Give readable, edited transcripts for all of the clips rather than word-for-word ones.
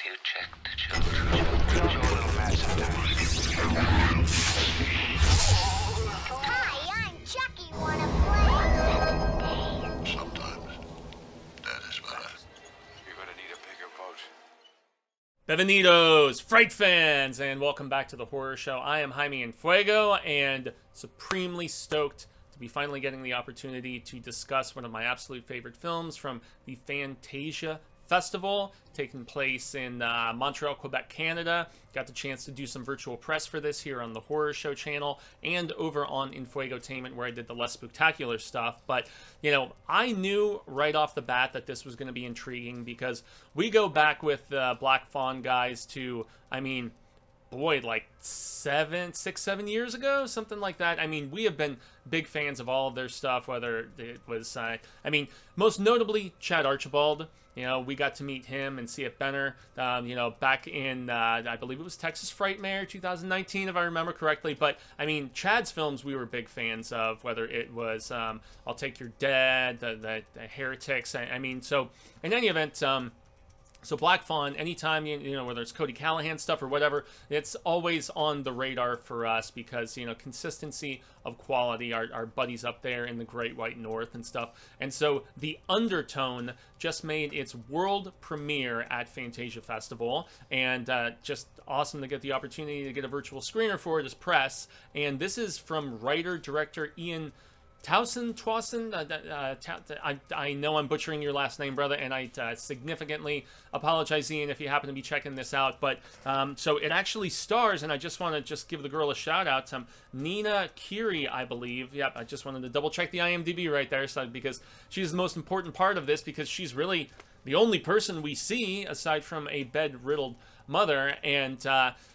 you check the children? Your little master. Hi, I'm Chucky. Wanna play? Sometimes that is better. You're gonna need a bigger boat. Bienvenidos, Fright fans, and welcome back to the horror show. I am Jaime and Fuego, and supremely stoked to be finally getting the opportunity to discuss one of my absolute favorite films from the Fantasia Festival, taking place in Montreal, Quebec, Canada. Got the chance to do some virtual press for this here on the Horror Show channel and over on Infuegotainment, where I did the less spectacular stuff. But, you know, I knew right off the bat that this was going to be intriguing because we go back with the Black Fawn guys to, I mean, boy, like 7 years ago, something like that. I mean, we have been big fans of all of their stuff, whether it was, most notably Chad Archibald. You know, we got to meet him and see it Benner, back in, I believe it was Texas Frightmare 2019, if I remember correctly. But, I mean, Chad's films we were big fans of, whether it was I'll Take Your Dead, the Heretics. I mean, so in any event, so Black Fawn, anytime, you know, whether it's Cody Callahan stuff or whatever, it's always on the radar for us because, you know, consistency of quality, our buddies up there in the Great White North and stuff. And so the Undertone just made its world premiere at Fantasia Festival, and just awesome to get the opportunity to get a virtual screener for it as press. And this is from writer-director Ian Towson, I know I'm butchering your last name, brother, and I significantly apologize, Ian, if you happen to be checking this out. But so it actually stars, and I just want to give the girl a shout out, Nina Kiri, I believe. Yep, I just wanted to double check the IMDb right there, because she's the most important part of this, because she's really the only person we see aside from a bed-riddled mother. And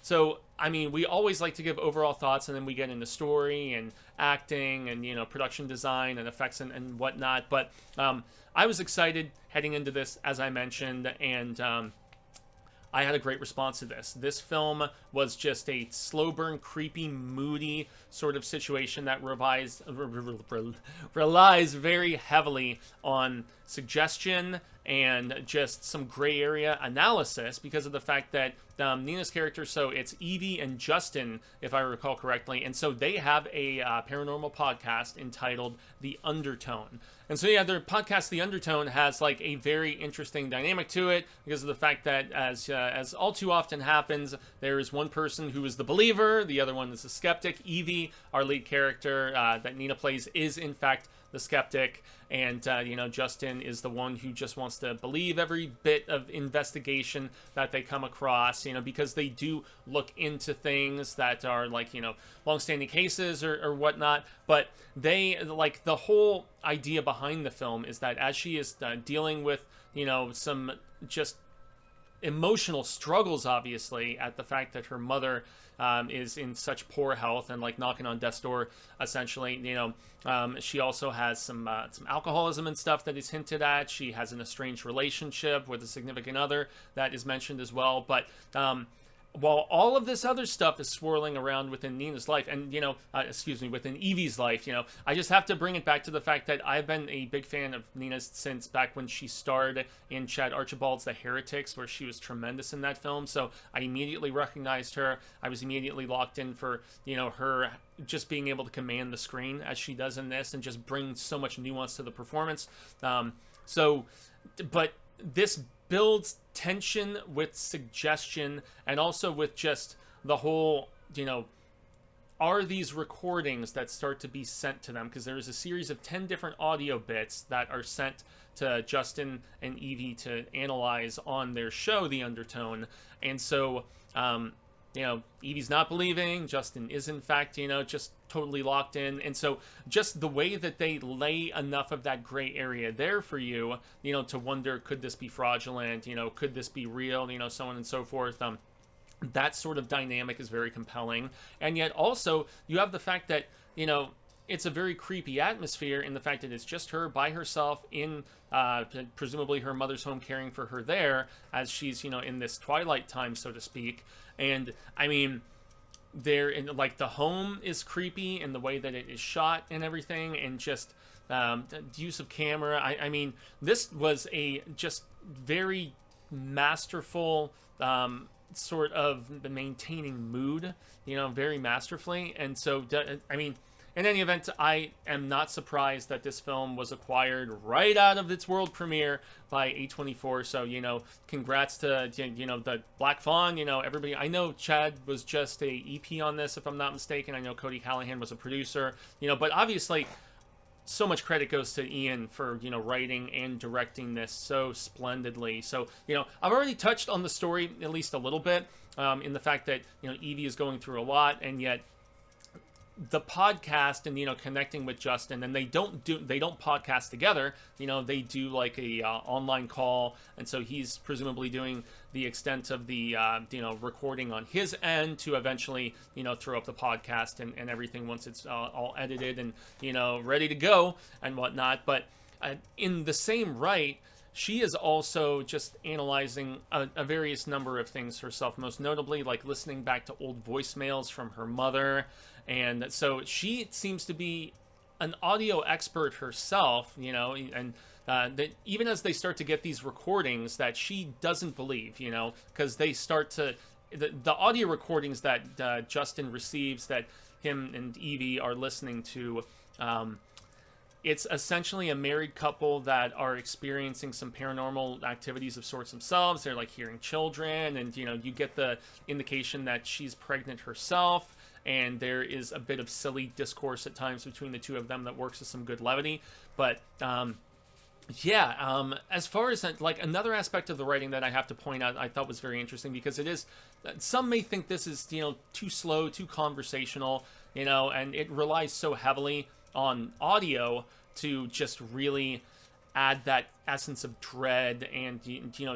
so, I mean, we always like to give overall thoughts, and then we get into story and acting and, you know, production design and effects and whatnot. But I was excited heading into this, as I mentioned, and I had a great response to this. This film was just a slow burn, creepy, moody sort of situation that relies very heavily on suggestion and just some gray area analysis because of the fact that Nina's character, so it's Evie and Justin, if I recall correctly, and so they have a paranormal podcast entitled The Undertone. And so, yeah, their podcast, The Undertone, has like a very interesting dynamic to it because of the fact that, as all too often happens, there is one person who is the believer, the other one is the skeptic. Evie, our lead character that Nina plays, is in fact the skeptic, and Justin is the one who just wants to believe every bit of investigation that they come across, because they do look into things that are like, long-standing cases or whatnot. But they, like, the whole idea behind the film is that as she is dealing with, some just emotional struggles, obviously, at the fact that her mother is in such poor health and like knocking on death's door, essentially. She also has some alcoholism and stuff that is hinted at. She has an estranged relationship with a significant other that is mentioned as well. But while all of this other stuff is swirling around within Nina's life, and, within Evie's life, I just have to bring it back to the fact that I've been a big fan of Nina's since back when she starred in Chad Archibald's The Heretics, where she was tremendous in that film. So I immediately recognized her. I was immediately locked in for, her just being able to command the screen as she does in this and just bring so much nuance to the performance. But this builds tension with suggestion, and also with just the whole, are these recordings that start to be sent to them? Because there's a series of 10 different audio bits that are sent to Justin and Evie to analyze on their show, The Undertone. And so, Evie's not believing, Justin is in fact, just totally locked in. And so just the way that they lay enough of that gray area there for you, to wonder, could this be fraudulent? Could this be real? So on and so forth. That sort of dynamic is very compelling. And yet also you have the fact that, it's a very creepy atmosphere in the fact that it's just her by herself in presumably her mother's home, caring for her there as she's, in this twilight time, so to speak. And I mean, the home is creepy in the way that it is shot and everything, and just the use of camera. I mean, this was a just very masterful sort of maintaining mood, very masterfully. And so, I mean, in any event, I am not surprised that this film was acquired right out of its world premiere by A24. So, congrats to, the Black Fawn, everybody. I know Chad was just a EP on this, if I'm not mistaken. I know Cody Callahan was a producer, but obviously so much credit goes to Ian for, writing and directing this so splendidly. So, I've already touched on the story at least a little bit, in the fact that, Evie is going through a lot, and yet the podcast and, connecting with Justin, and they don't podcast together, they do like a online call, and so he's presumably doing the extent of the recording on his end to eventually throw up the podcast and everything once it's all edited and ready to go and whatnot. But in the same right, she is also just analyzing a various number of things herself, most notably like listening back to old voicemails from her mother. And so she seems to be an audio expert herself, and that even as they start to get these recordings that she doesn't believe, because they start to, the audio recordings that Justin receives that him and Evie are listening to, it's essentially a married couple that are experiencing some paranormal activities of sorts themselves. They're like hearing children, and you get the indication that she's pregnant herself. And there is a bit of silly discourse at times between the two of them that works with some good levity. But as far as like another aspect of the writing that I have to point out, I thought was very interesting, because it is, some may think this is too slow, too conversational, and it relies so heavily on audio to just really add that essence of dread and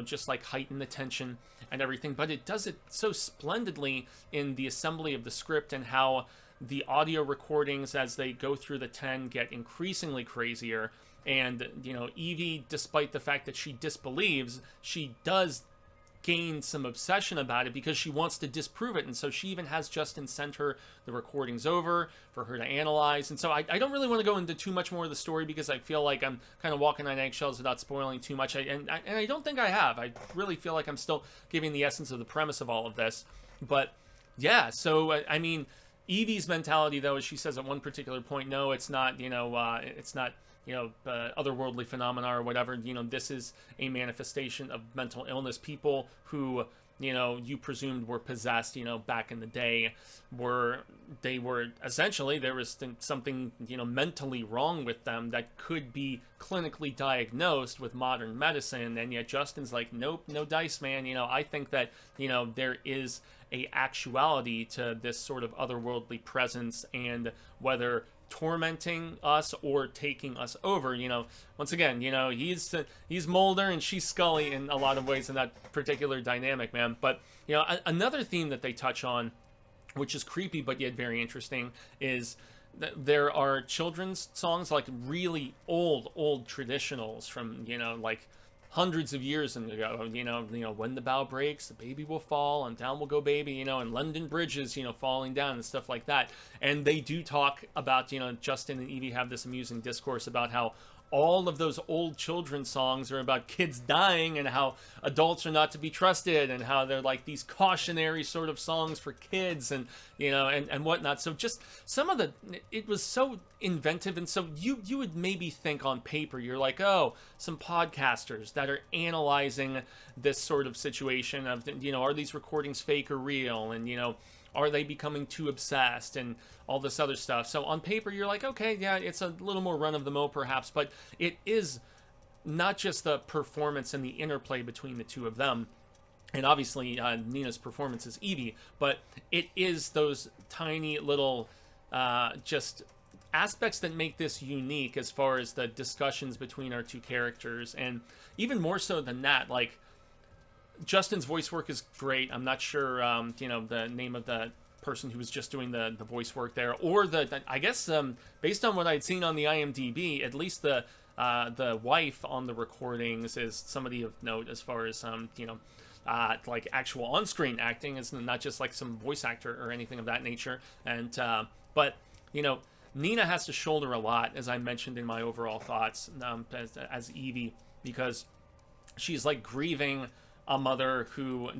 just like heighten the tension and everything. But it does it so splendidly in the assembly of the script, and how the audio recordings as they go through the 10 get increasingly crazier. And Evie, despite the fact that she disbelieves, she does gain some obsession about it because she wants to disprove it. And so she even has Justin send her the recordings over for her to analyze. And so I don't really want to go into too much more of the story, because I feel like I'm kind of walking on eggshells without spoiling too much. And I don't think I have. I really feel like I'm still giving the essence of the premise of all of this. But yeah, so I mean, Evie's mentality, though, as she says at one particular point, no, it's not, it's not, otherworldly phenomena or whatever. This is a manifestation of mental illness. People who, you presumed were possessed, back in the day, were essentially, there was something, mentally wrong with them that could be clinically diagnosed with modern medicine. And yet Justin's like, nope, no dice, man. I think that, there is a actuality to this sort of otherworldly presence, and whether tormenting us or taking us over, once again, he's Mulder and she's Scully in a lot of ways in that particular dynamic, man. But another theme that they touch on, which is creepy but yet very interesting, is that there are children's songs, like really old traditionals from like hundreds of years ago, when the bough breaks, the baby will fall, and down will go baby, and London bridges, falling down and stuff like that. And they do talk about, Justin and Evie have this amusing discourse about how all of those old children's songs are about kids dying, and how adults are not to be trusted, and how they're like these cautionary sort of songs for kids, and and whatnot. So just some of the, it was so inventive. And so you would maybe think on paper, you're like, oh, some podcasters that are analyzing this sort of situation of, are these recordings fake or real, and are they becoming too obsessed, and all this other stuff. So on paper, you're like, okay, yeah, it's a little more run-of-the-mill perhaps, but it is not just the performance and the interplay between the two of them, and obviously Nina's performance is Evie, but it is those tiny little just aspects that make this unique as far as the discussions between our two characters. And even more so than that, like, Justin's voice work is great. I'm not sure, the name of the person who was just doing the voice work there, or I guess, based on what I'd seen on the IMDb, at least the wife on the recordings is somebody of note as far as, like actual on-screen acting. It's not just like some voice actor or anything of that nature. And, but, Nina has to shoulder a lot, as I mentioned in my overall thoughts, as Evie, because she's like grieving a mother who,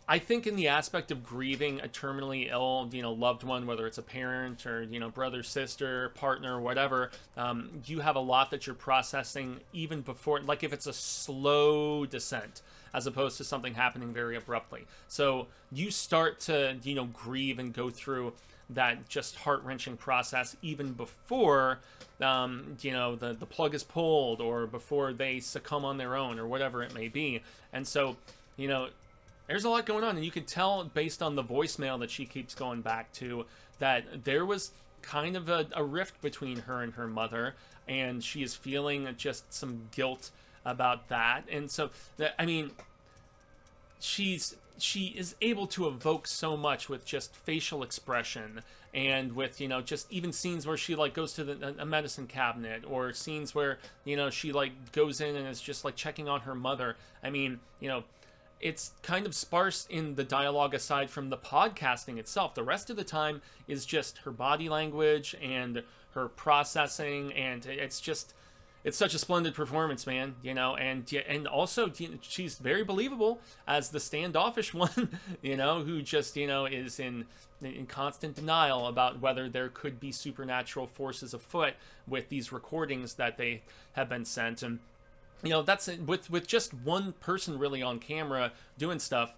I think in the aspect of grieving a terminally ill, loved one, whether it's a parent or, brother, sister, partner, whatever, you have a lot that you're processing even before, like if it's a slow descent, as opposed to something happening very abruptly. So you start to, grieve and go through that just heart-wrenching process even before, the plug is pulled or before they succumb on their own or whatever it may be. And so, there's a lot going on, and you can tell based on the voicemail that she keeps going back to that there was kind of a rift between her and her mother, and she is feeling just some guilt about that. And so, she is able to evoke so much with just facial expression and with, just even scenes where she like goes to a medicine cabinet, or scenes where, she like goes in and is just like checking on her mother. It's kind of sparse in the dialogue aside from the podcasting itself. The rest of the time is just her body language and her processing, and it's such a splendid performance, man, and also she's very believable as the standoffish one, who just, is in constant denial about whether there could be supernatural forces afoot with these recordings that they have been sent. And that's with just one person really on camera doing stuff.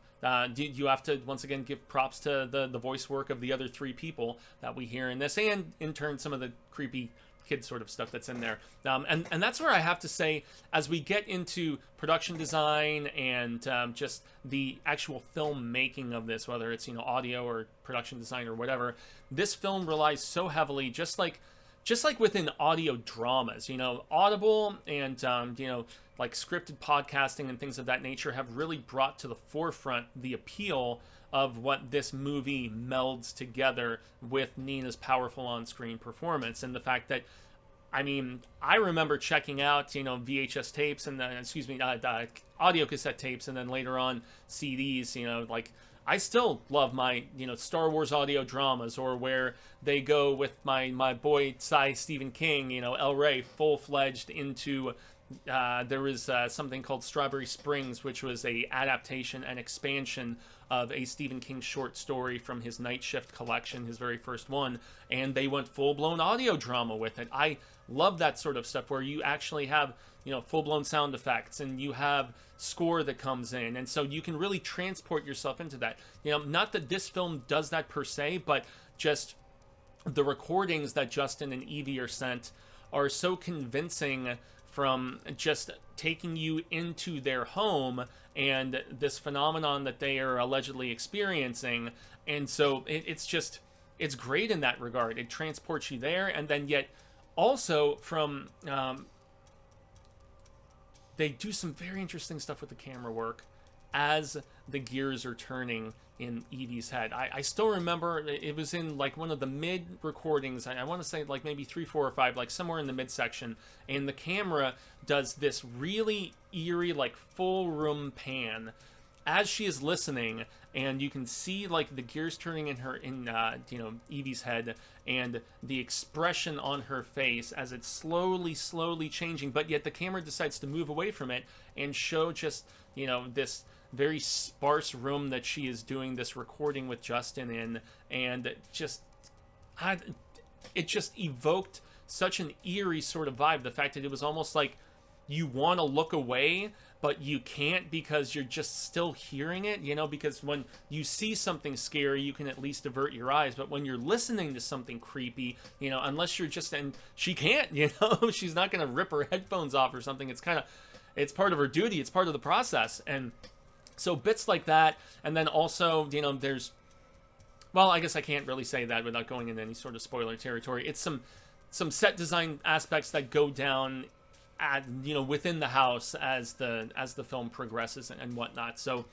You have to once again give props to the voice work of the other three people that we hear in this, and in turn some of the creepy kid sort of stuff that's in there. And that's where I have to say, as we get into production design and just the actual filmmaking of this, whether it's audio or production design or whatever, this film relies so heavily, just like within audio dramas, Audible and, like scripted podcasting and things of that nature have really brought to the forefront the appeal of what this movie melds together with Nina's powerful on-screen performance. And the fact that, I remember checking out, VHS tapes and then, audio cassette tapes, and then later on CDs, like, I still love my, Star Wars audio dramas, or where they go with my boy Stephen King, El Rey, full-fledged into, there was something called Strawberry Springs, which was a adaptation and expansion of a Stephen King short story from his Night Shift collection, his very first one, and they went full-blown audio drama with it. I love that sort of stuff where you actually have, full-blown sound effects, and you have score that comes in, and so you can really transport yourself into that. Not that this film does that per se, but just the recordings that Justin and Evie are sent are so convincing, from just taking you into their home and this phenomenon that they are allegedly experiencing. And so it's great in that regard. It transports you there, and then yet also from they do some very interesting stuff with the camera work as the gears are turning in Evie's head. I still remember it was in like one of the mid recordings. I want to say like maybe 3, 4, or 5, like somewhere in the midsection. And the camera does this really eerie, like full room pan as she is listening, and you can see like the gears turning in Evie's head, and the expression on her face as it's slowly changing. But yet the camera decides to move away from it and show just this very sparse room that she is doing this recording with Justin in, and it just evoked such an eerie sort of vibe. The fact that it was almost like you want to look away, but you can't because you're just still hearing it, because when you see something scary, you can at least avert your eyes. But when you're listening to something creepy, unless you're just, and she can't, she's not going to rip her headphones off or something. It's it's part of her duty. It's part of the process. And so bits like that, and then also, there's, well, I guess I can't really say that without going into any sort of spoiler territory. It's some set design aspects that go down at, within the house as the film progresses and whatnot. So,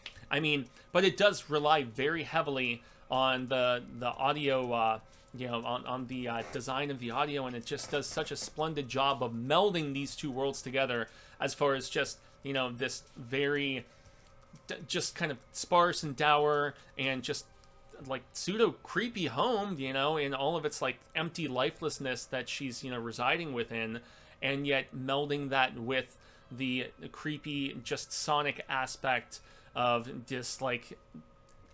but it does rely very heavily on the audio, on the design of the audio, and it just does such a splendid job of melding these two worlds together as far as just, this very just kind of sparse and dour and just like pseudo creepy home, in all of its like empty lifelessness that she's, residing within, and yet melding that with the creepy, just sonic aspect of this, like,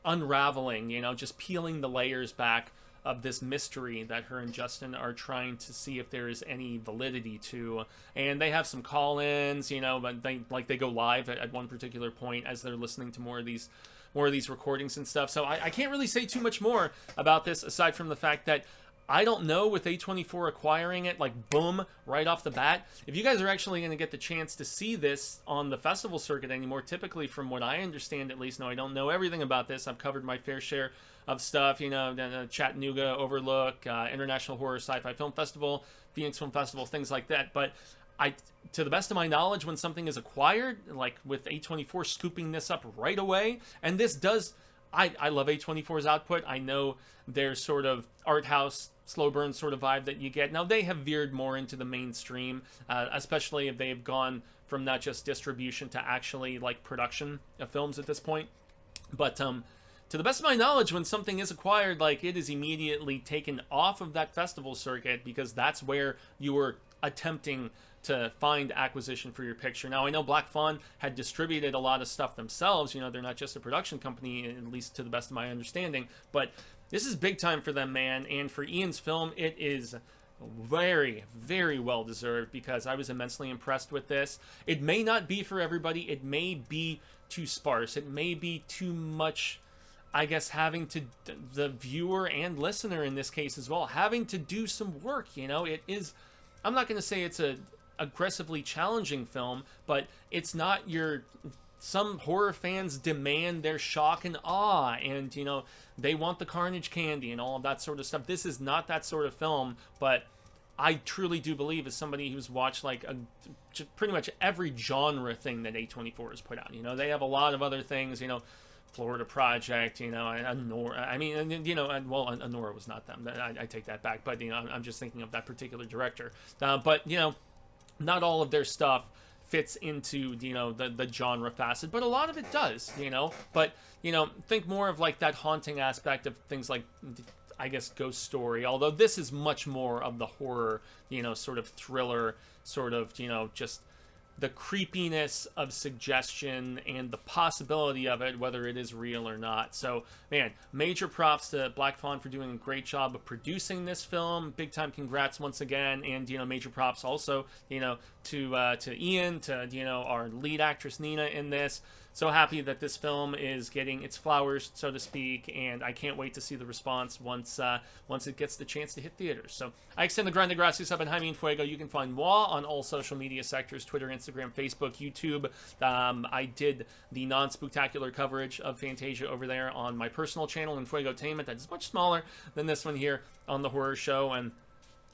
unraveling, you know, just peeling the layers back of this mystery that her and Justin are trying to see if there is any validity to. And they have some call-ins, you know, but they go live at one particular point as they're listening to more of these recordings and stuff. So I can't really say too much more about this aside from the fact that I don't know, with A24 acquiring it, like, boom, right off the bat, if you guys are actually going to get the chance to see this on the festival circuit anymore. Typically, from what I understand, at least, no, I don't know everything about this. I've covered my fair share of stuff, you know, Chattanooga, Overlook, International Horror Sci-Fi Film Festival, Phoenix Film Festival, things like that. But to the best of my knowledge, when something is acquired, like with A24 scooping this up right away, and this does... I love A24's output. I know their sort of art house, slow burn sort of vibe that you get. Now, they have veered more into the mainstream, especially if they have gone from not just distribution to actually, like, production of films at this point. But to the best of my knowledge, when something is acquired, like, it is immediately taken off of that festival circuit, because that's where you were attempting to find acquisition for your picture. Now, I know Black Fawn had distributed a lot of stuff themselves. You know, they're not just a production company, at least to the best of my understanding. But this is big time for them, man. And for Ian's film, it is very, very well deserved, because I was immensely impressed with this. It may not be for everybody. It may be too sparse. It may be too much, I guess, having to, the viewer and listener in this case as well, having to do some work. You know, it is, I'm not going to say it's a aggressively challenging film, but it's not your... Some horror fans demand their shock and awe, and, you know, they want the carnage candy and all of that sort of stuff. This is not that sort of film, but I truly do believe, as somebody who's watched, like, pretty much every genre thing that A24 has put out, you know, they have a lot of other things, you know, Florida Project, you know, Anora. I mean, you know, well, Anora was not them. I take that back, but, you know, I'm just thinking of that particular director. But, you know, not all of their stuff fits into, you know, the genre facet, but a lot of it does, you know. But, you know, think more of, like, that haunting aspect of things like, I guess, Ghost Story, although this is much more of the horror, you know, sort of thriller, sort of, you know, just the creepiness of suggestion and the possibility of it, whether it is real or not. So, man, major props to Black Fawn for doing a great job of producing this film. Big time congrats once again, and, you know, major props also, you know, to Ian, to, you know, our lead actress Nina in this. So happy that this film is getting its flowers, so to speak, and I can't wait to see the response once it gets the chance to hit theaters. So I extend the grande gracias up in Jaime and Fuego. You can find moi on all social media sectors: Twitter, Instagram, Facebook, YouTube. I did the non-spooktacular coverage of Fantasia over there on my personal channel in Fuegotainment. That is much smaller than this one here on the horror show. And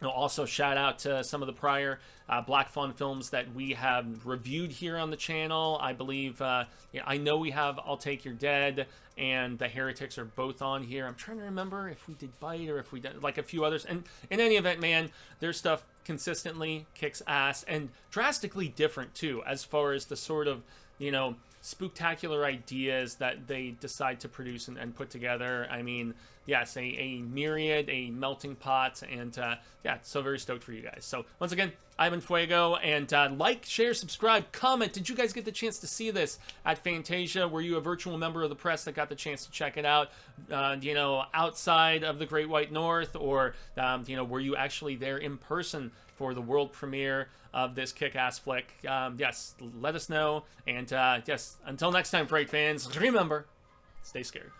also shout out to some of the prior Black Fawn films that we have reviewed here on the channel. I believe, I know we have I'll Take Your Dead and The Heretics are both on here. I'm trying to remember if we did Bite or if we did, like, a few others. And in any event, man, their stuff consistently kicks ass, and drastically different too, as far as the sort of, you know, spooktacular ideas that they decide to produce and put together. I mean, yes, a myriad, a melting pot, and yeah, so very stoked for you guys. So once again, I'm in Fuego, and like, share, subscribe, comment. Did you guys get the chance to see this at Fantasia? Were you a virtual member of the press that got the chance to check it out, you know, outside of the Great White North, or, you know, were you actually there in person for the world premiere of this kick-ass flick? Yes, let us know, and yes, until next time, Fright fans, remember, stay scared.